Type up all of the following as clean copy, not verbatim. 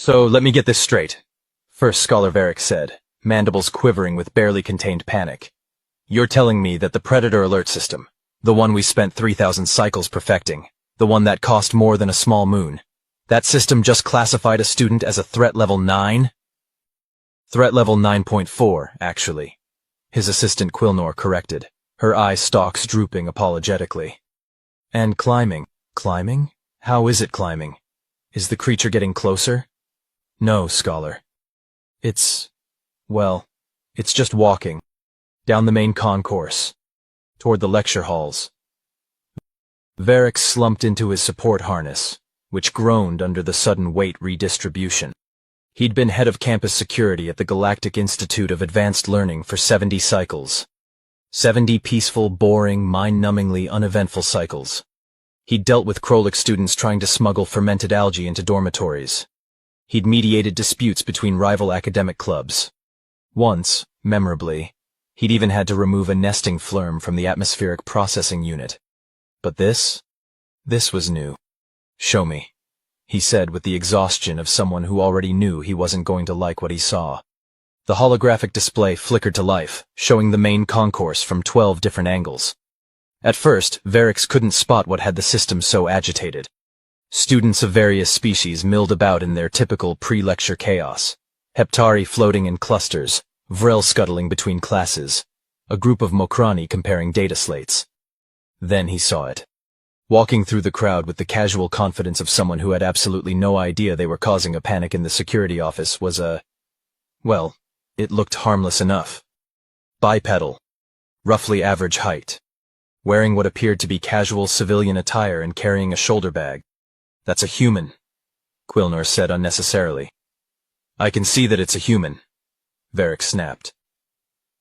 So let me get this straight. First Scholar Varric said, mandibles quivering with barely contained panic. You're telling me that the Predator alert system, the one we spent 3,000 cycles perfecting, the one that cost more than a small moon, that system just classified a student as a threat level 9? Threat level 9.4, actually. His assistant Quilnor corrected, her eye stalks drooping apologetically. And climbing. Climbing? How is it climbing? Is the creature getting closer? No, Scholar. It's just walking. Down the main concourse. Toward the lecture halls. Varric slumped into his support harness, which groaned under the sudden weight redistribution. He'd been head of campus security at the Galactic Institute of Advanced Learning for 70 cycles. 70 peaceful, boring, mind-numbingly uneventful cycles. He'd dealt with Krolik students trying to smuggle fermented algae into dormitories. He'd mediated disputes between rival academic clubs. Once, memorably, he'd even had to remove a nesting flurm from the atmospheric processing unit. But this was new. Show me, he said with the exhaustion of someone who already knew he wasn't going to like what he saw. The holographic display flickered to life, showing the main concourse from 12 different angles. At first, Varric couldn't spot what had the system so agitated. Students of various species milled about in their typical pre-lecture chaos. Heptari floating in clusters, Vril scuttling between classes, a group of Mokrani comparing data slates. Then he saw it. Walking through the crowd with the casual confidence of someone who had absolutely no idea they were causing a panic in the security office was it looked harmless enough. Bipedal. Roughly average height. Wearing what appeared to be casual civilian attire and carrying a shoulder bag. That's a human, Quilnor said unnecessarily. I can see that it's a human, Varric snapped.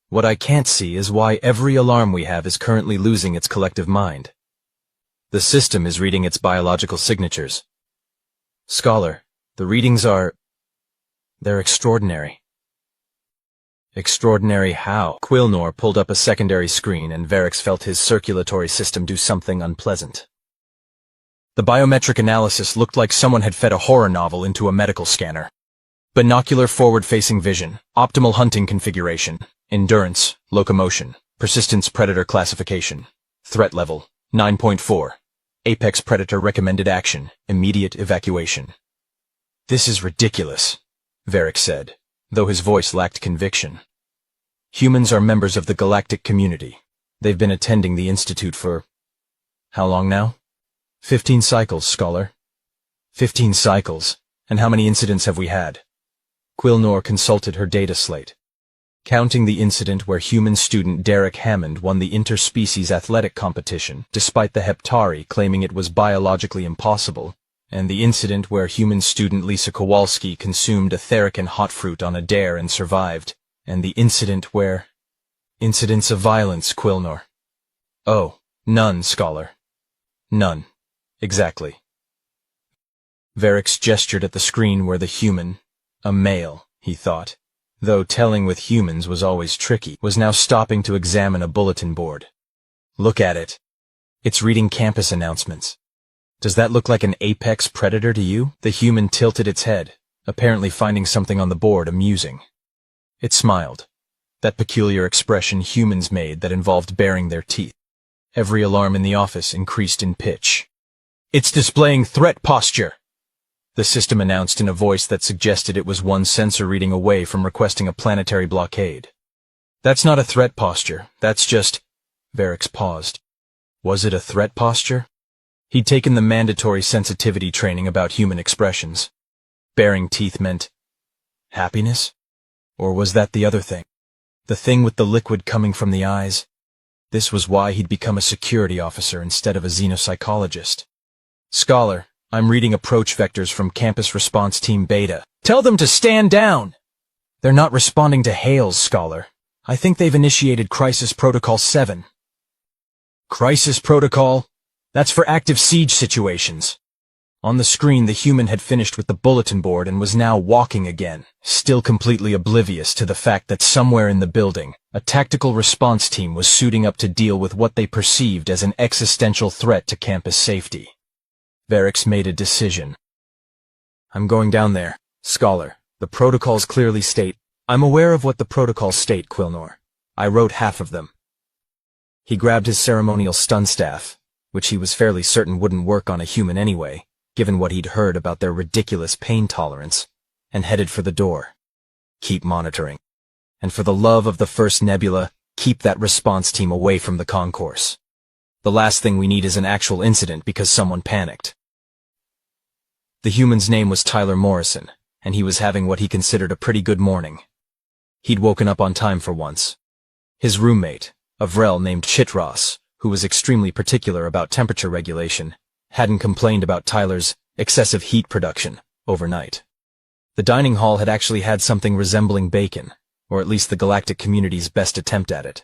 What I can't see is why every alarm we have is currently losing its collective mind. The system is reading its biological signatures. Scholar, the readings they're extraordinary. Extraordinary how? Quilnor pulled up a secondary screen and Varric felt his circulatory system do something unpleasant. The biometric analysis looked like someone had fed a horror novel into a medical scanner. Binocular forward-facing vision, optimal hunting configuration, endurance, locomotion, persistence predator classification, threat level, 9.4, apex predator recommended action, immediate evacuation. This is ridiculous, Varric said, though his voice lacked conviction. Humans are members of the galactic community. They've been attending the Institute for... how long now? 15 cycles, Scholar. 15 cycles. And how many incidents have we had? Quilnor consulted her data slate. Counting the incident where human student Derek Hammond won the interspecies athletic competition, despite the Heptari claiming it was biologically impossible, and the incident where human student Lisa Kowalski consumed a Therican hot fruit on a dare and survived, and the incident where... Incidents of violence, Quilnor. Oh, none, Scholar. None. Exactly. Varric gestured at the screen where the human, a male, he thought, though telling with humans was always tricky, was now stopping to examine a bulletin board. Look at it. It's reading campus announcements. Does that look like an apex predator to you? The human tilted its head, apparently finding something on the board amusing. It smiled. That peculiar expression humans made that involved baring their teeth. Every alarm in the office increased in pitch. It's displaying threat posture, the system announced in a voice that suggested it was one sensor reading away from requesting a planetary blockade. That's not a threat posture, that's just... Varric paused. Was it a threat posture? He'd taken the mandatory sensitivity training about human expressions. Baring teeth meant... happiness? Or was that the other thing? The thing with the liquid coming from the eyes? This was why he'd become a security officer instead of a xenopsychologist. Scholar, I'm reading approach vectors from Campus Response Team Beta. Tell them to stand down! They're not responding to hails, Scholar. I think they've initiated Crisis Protocol 7. Crisis Protocol? That's for active siege situations. On the screen, the human had finished with the bulletin board and was now walking again, still completely oblivious to the fact that somewhere in the building, a tactical response team was suiting up to deal with what they perceived as an existential threat to campus safety. Varric made a decision. I'm going down there, Scholar, the protocols clearly state, I'm aware of what the protocols state, Quilnor. I wrote half of them. He grabbed his ceremonial stun staff, which he was fairly certain wouldn't work on a human anyway, given what he'd heard about their ridiculous pain tolerance, and headed for the door. Keep monitoring. And for the love of the first nebula, keep that response team away from the concourse. The last thing we need is an actual incident because someone panicked. The human's name was Tyler Morrison, and he was having what he considered a pretty good morning. He'd woken up on time for once. His roommate, a Vrel named Chitros, who was extremely particular about temperature regulation, hadn't complained about Tyler's excessive heat production overnight. The dining hall had actually had something resembling bacon, or at least the galactic community's best attempt at it.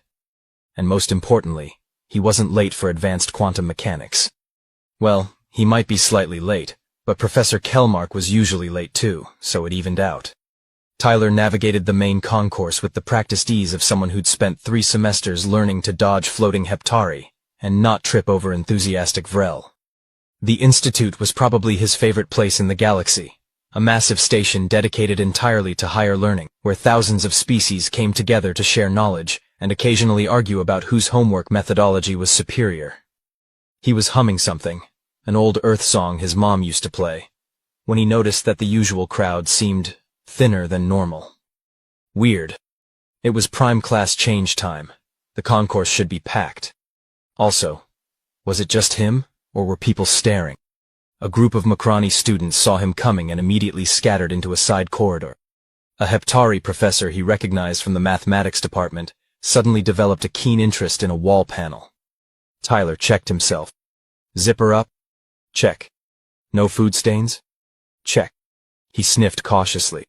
And most importantly, he wasn't late for advanced quantum mechanics. Well, he might be slightly late, but Professor Kelmark was usually late too, so it evened out. Tyler navigated the main concourse with the practiced ease of someone who'd spent 3 semesters learning to dodge floating heptari and not trip over enthusiastic Vrel. The Institute was probably his favorite place in the galaxy, a massive station dedicated entirely to higher learning, where thousands of species came together to share knowledge and occasionally argue about whose homework methodology was superior. He was humming something, an old Earth song his mom used to play, when he noticed that the usual crowd seemed thinner than normal. Weird. It was prime class change time. The concourse should be packed. Also, was it just him, or were people staring? A group of Makrani students saw him coming and immediately scattered into a side corridor. A heptari professor he recognized from the mathematics department suddenly developed a keen interest in a wall panel. Tyler checked himself. Zipper up? Check. No food stains? Check. He sniffed cautiously.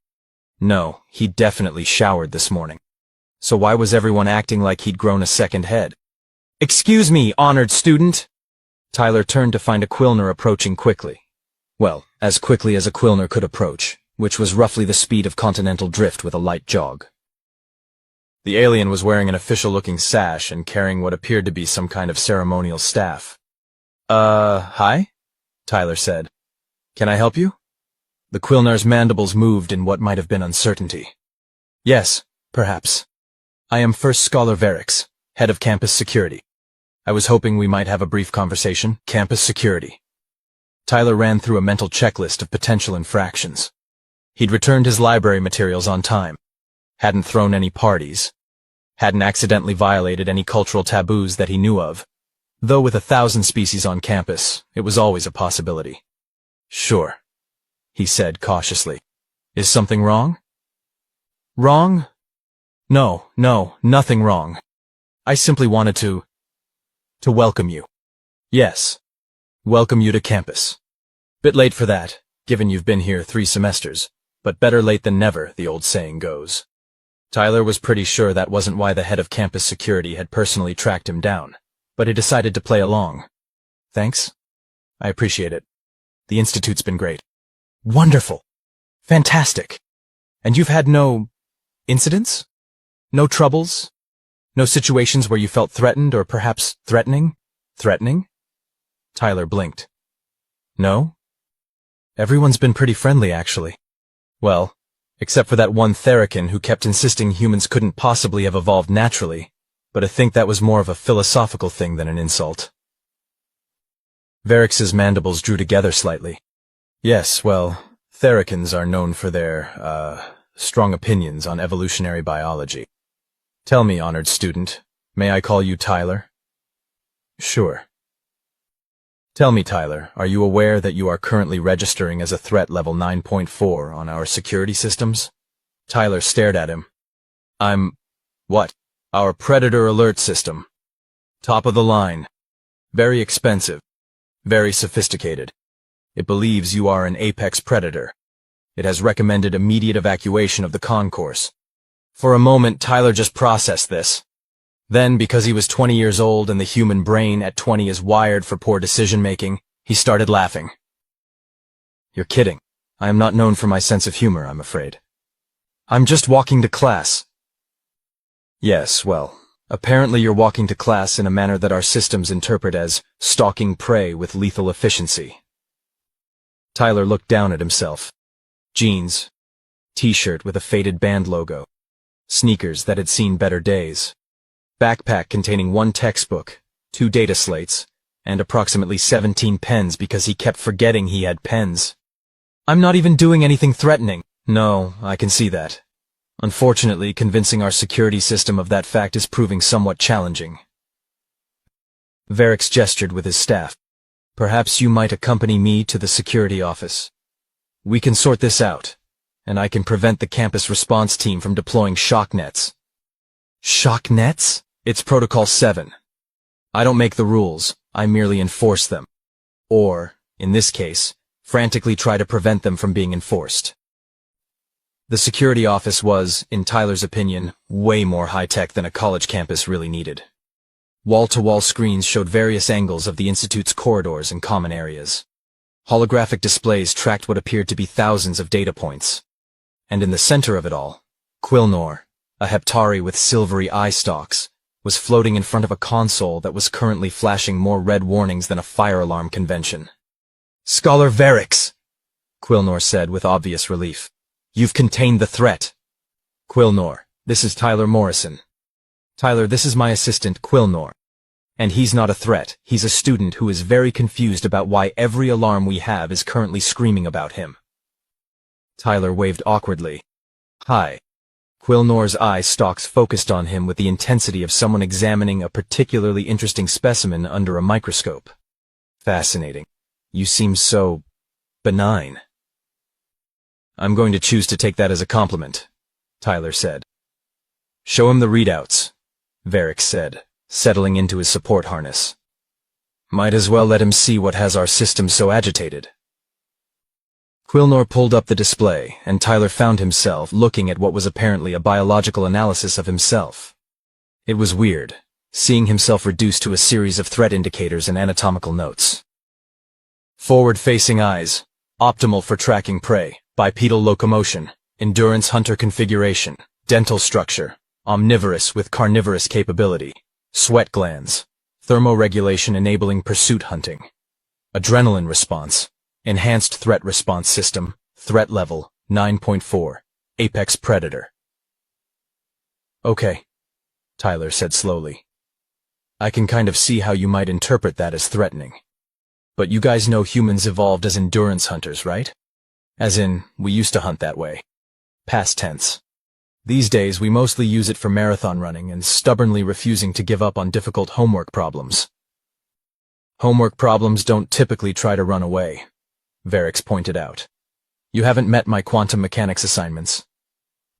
No, he'd definitely showered this morning. So why was everyone acting like he'd grown a second head? Excuse me, honored student! Tyler turned to find a Quilner approaching quickly. Well, as quickly as a Quilner could approach, which was roughly the speed of continental drift with a light jog. The alien was wearing an official-looking sash and carrying what appeared to be some kind of ceremonial staff. Hi? Tyler said. Can I help you? The Quilnar's mandibles moved in what might have been uncertainty. Yes, perhaps. I am First Scholar Verix, head of campus security. I was hoping we might have a brief conversation. Campus security. Tyler ran through a mental checklist of potential infractions. He'd returned his library materials on time, hadn't thrown any parties, hadn't accidentally violated any cultural taboos that he knew of, though with 1,000 species on campus, it was always a possibility. Sure, he said cautiously. Is something wrong? Wrong? No, nothing wrong. I simply wanted to welcome you. Yes. Welcome you to campus. Bit late for that, given you've been here 3 semesters, but better late than never, the old saying goes. Tyler was pretty sure that wasn't why the head of campus security had personally tracked him down, but he decided to play along. Thanks. I appreciate it. The Institute's been great. Wonderful. Fantastic. And you've had no incidents? No troubles? No situations where you felt threatened or perhaps threatening? Threatening? Tyler blinked. No? Everyone's been pretty friendly, actually. Well, except for that one Therakin who kept insisting humans couldn't possibly have evolved naturally, but I think that was more of a philosophical thing than an insult. Verix's mandibles drew together slightly. Yes, well, Therakins are known for their, strong opinions on evolutionary biology. Tell me, honored student, may I call you Tyler? Sure. Tell me, Tyler, are you aware that you are currently registering as a threat level 9.4 on our security systems? Tyler stared at him. What? Our Predator Alert system. Top of the line. Very expensive. Very sophisticated. It believes you are an apex predator. It has recommended immediate evacuation of the concourse. For a moment, Tyler just processed this. Then, because he was 20 years old and the human brain at 20 is wired for poor decision-making, he started laughing. You're kidding. I am not known for my sense of humor, I'm afraid. I'm just walking to class. Yes, well, apparently you're walking to class in a manner that our systems interpret as stalking prey with lethal efficiency. Tyler looked down at himself. Jeans, T-shirt with a faded band logo. Sneakers that had seen better days. Backpack containing 1 textbook, 2 data slates, and approximately 17 pens because he kept forgetting he had pens. I'm not even doing anything threatening. No, I can see that. Unfortunately, convincing our security system of that fact is proving somewhat challenging. Varix gestured with his staff. Perhaps you might accompany me to the security office. We can sort this out, and I can prevent the campus response team from deploying shock nets. Shock nets? It's Protocol 7. I don't make the rules, I merely enforce them. Or, in this case, frantically try to prevent them from being enforced. The security office was, in Tyler's opinion, way more high-tech than a college campus really needed. Wall-to-wall screens showed various angles of the institute's corridors and common areas. Holographic displays tracked what appeared to be thousands of data points. And in the center of it all, Quilnor, a Heptari with silvery eye stalks, was floating in front of a console that was currently flashing more red warnings than a fire alarm convention. Scholar Varix, Quilnor said with obvious relief. You've contained the threat. Quilnor, this is Tyler Morrison. Tyler, this is my assistant, Quilnor. And he's not a threat, he's a student who is very confused about why every alarm we have is currently screaming about him. Tyler waved awkwardly. Hi. Quilnor's eye stalks focused on him with the intensity of someone examining a particularly interesting specimen under a microscope. Fascinating. You seem so benign. I'm going to choose to take that as a compliment, Tyler said. Show him the readouts, Varix said, settling into his support harness. Might as well let him see what has our system so agitated. Quilnor pulled up the display, and Tyler found himself looking at what was apparently a biological analysis of himself. It was weird, seeing himself reduced to a series of threat indicators and anatomical notes. Forward-facing eyes, optimal for tracking prey, bipedal locomotion, endurance hunter configuration, dental structure, omnivorous with carnivorous capability, sweat glands, thermoregulation enabling pursuit hunting, adrenaline response, enhanced threat response system, threat level 9.4, apex predator. Okay, Tyler said slowly. I can kind of see how you might interpret that as threatening. But you guys know humans evolved as endurance hunters, right? As in, we used to hunt that way. Past tense. These days, we mostly use it for marathon running and stubbornly refusing to give up on difficult homework problems. Homework problems don't typically try to run away, Varix pointed out. You haven't met my quantum mechanics assignments.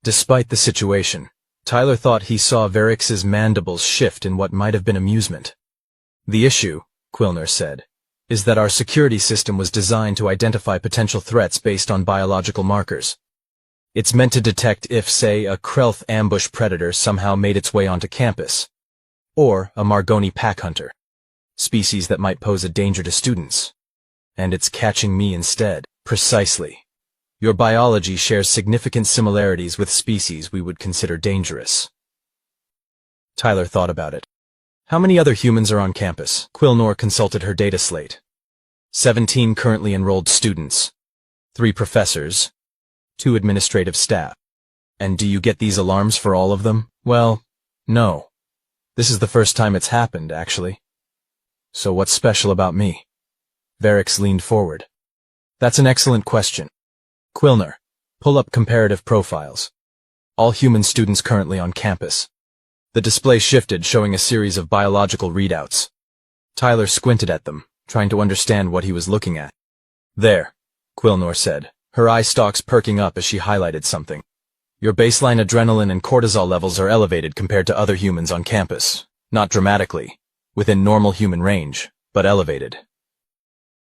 Despite the situation, Tyler thought he saw Varix's mandibles shift in what might have been amusement. The issue, Quilnor said, is that our security system was designed to identify potential threats based on biological markers. It's meant to detect if, say, a Krelth ambush predator somehow made its way onto campus, or a Margoni pack hunter, species that might pose a danger to students. And it's catching me instead. Precisely. Your biology shares significant similarities with species we would consider dangerous. Tyler thought about it. How many other humans are on campus? Quilnor consulted her data slate. 17 currently enrolled students. 3 professors. 2 administrative staff. And do you get these alarms for all of them? Well, no. This is the first time it's happened, actually. So what's special about me? Varix leaned forward. That's an excellent question. Quilnor, pull up comparative profiles. All human students currently on campus. The display shifted, showing a series of biological readouts. Tyler squinted at them, trying to understand what he was looking at. There, Quilnor said, her eye stalks perking up as she highlighted something. Your baseline adrenaline and cortisol levels are elevated compared to other humans on campus. Not dramatically, within normal human range, but elevated.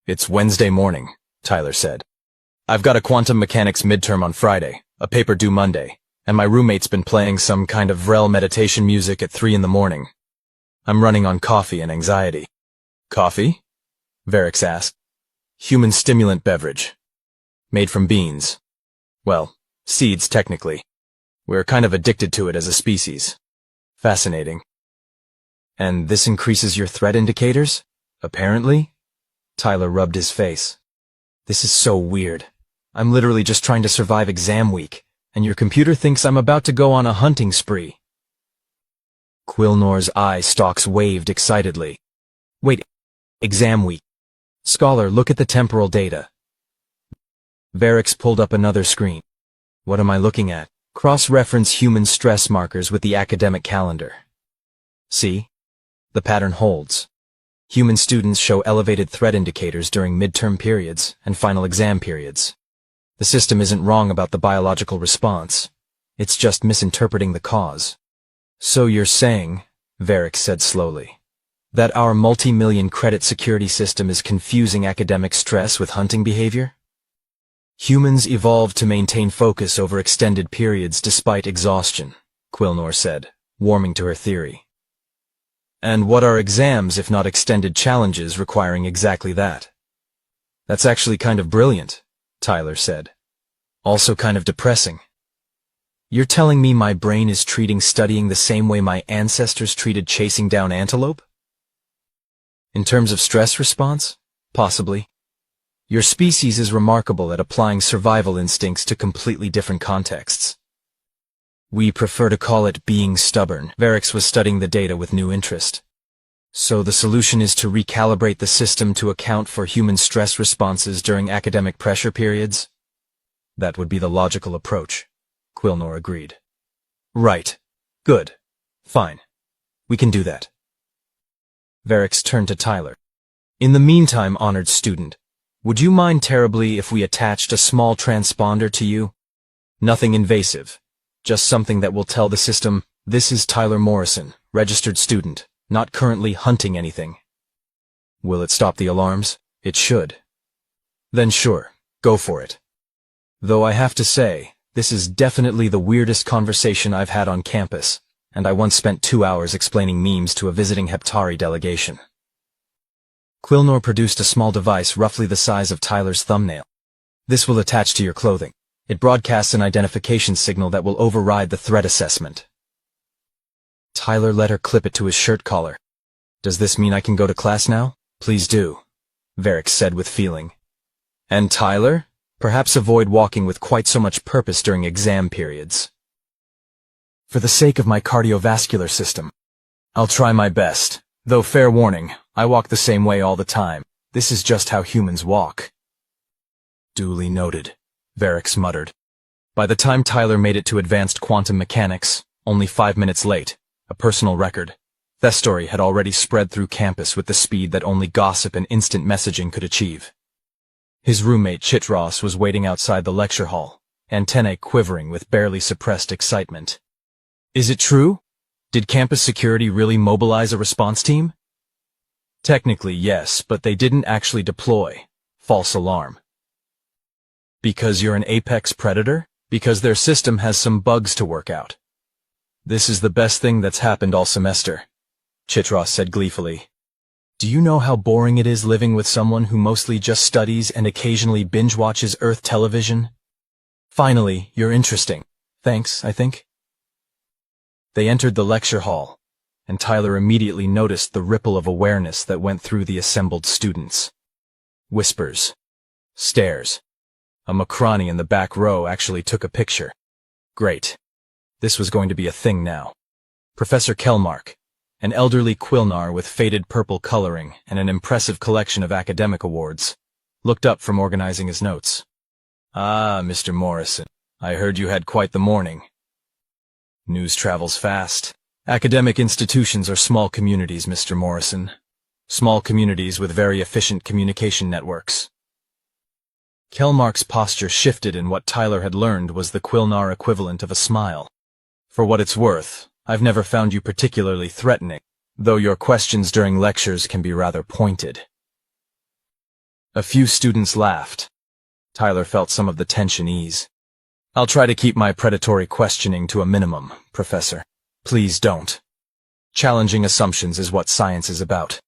It's Wednesday morning, Tyler said. I've got a quantum mechanics midterm on Friday, a paper due Monday, and my roommate's been playing some kind of Vrel meditation music at 3 in the morning. I'm running on coffee and anxiety. Coffee? Varix asked. Human stimulant beverage. Made from beans. Well, seeds technically. We're kind of addicted to it as a species. Fascinating. And this increases your threat indicators? Apparently? Tyler rubbed his face. This is so weird. I'm literally just trying to survive exam week, and your computer thinks I'm about to go on a hunting spree. Quillnor's eye stalks waved excitedly. Wait, exam week. Scholar, look at the temporal data. Varix pulled up another screen. What am I looking at? Cross-reference human stress markers with the academic calendar. See? The pattern holds. Human students show elevated threat indicators during midterm periods and final exam periods. The system isn't wrong about the biological response. It's just misinterpreting the cause. So you're saying, Varix said slowly, that our multi-million credit security system is confusing academic stress with hunting behavior? Humans evolved to maintain focus over extended periods despite exhaustion, Quillnor said, warming to her theory. And what are exams if not extended challenges requiring exactly that? That's actually kind of brilliant, Tyler said. Also kind of depressing. You're telling me my brain is treating studying the same way my ancestors treated chasing down antelope? In terms of stress response? Possibly. Your species is remarkable at applying survival instincts to completely different contexts. We prefer to call it being stubborn. Varix was studying the data with new interest. So the solution is to recalibrate the system to account for human stress responses during academic pressure periods? That would be the logical approach, Quillnor agreed. Right. Good. Fine. We can do that. Varix turned to Tyler. In the meantime, honored student, would you mind terribly if we attached a small transponder to you? Nothing invasive. Just something that will tell the system, this is Tyler Morrison, registered student, not currently hunting anything. Will it stop the alarms? It should. Then sure, go for it. Though I have to say, this is definitely the weirdest conversation I've had on campus, and I once spent 2 hours explaining memes to a visiting Heptari delegation. Quillnor produced a small device roughly the size of Tyler's thumbnail. This will attach to your clothing. It broadcasts an identification signal that will override the threat assessment. Tyler let her clip it to his shirt collar. Does this mean I can go to class now? Please do, Varix said with feeling. And Tyler? Perhaps avoid walking with quite so much purpose during exam periods. For the sake of my cardiovascular system, I'll try my best. Though fair warning, I walk the same way all the time. This is just how humans walk. Duly noted, Varix muttered. By the time Tyler made it to advanced quantum mechanics, only 5 minutes late, a personal record, Thestory had already spread through campus with the speed that only gossip and instant messaging could achieve. His roommate Chitros was waiting outside the lecture hall, antennae quivering with barely suppressed excitement. Is it true? Did campus security really mobilize a response team? Technically, yes, but they didn't actually deploy. False alarm. Because you're an apex predator? Because their system has some bugs to work out. This is the best thing that's happened all semester, Chitros said gleefully. Do you know how boring it is living with someone who mostly just studies and occasionally binge-watches Earth television? Finally, you're interesting. Thanks, I think. They entered the lecture hall, and Tyler immediately noticed the ripple of awareness that went through the assembled students. Whispers. Stares. A Macrani in the back row actually took a picture. Great. This was going to be a thing now. Professor Kelmark, an elderly Quillnar with faded purple coloring and an impressive collection of academic awards, looked up from organizing his notes. Ah, Mr. Morrison, I heard you had quite the morning. News travels fast. Academic institutions are small communities, Mr. Morrison. Small communities with very efficient communication networks. Kelmark's posture shifted, and what Tyler had learned was the Quillnar equivalent of a smile. For what it's worth, I've never found you particularly threatening, though your questions during lectures can be rather pointed. A few students laughed. Tyler felt some of the tension ease. I'll try to keep my predatory questioning to a minimum, Professor. Please don't. Challenging assumptions is what science is about.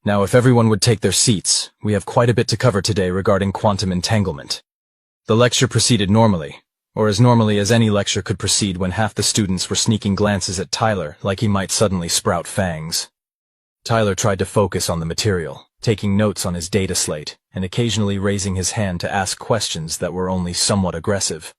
Now, if everyone would take their seats, we have quite a bit to cover today regarding quantum entanglement. The lecture proceeded normally, or as normally as any lecture could proceed when half the students were sneaking glances at Tyler like he might suddenly sprout fangs. Tyler tried to focus on the material, taking notes on his data slate, and occasionally raising his hand to ask questions that were only somewhat aggressive.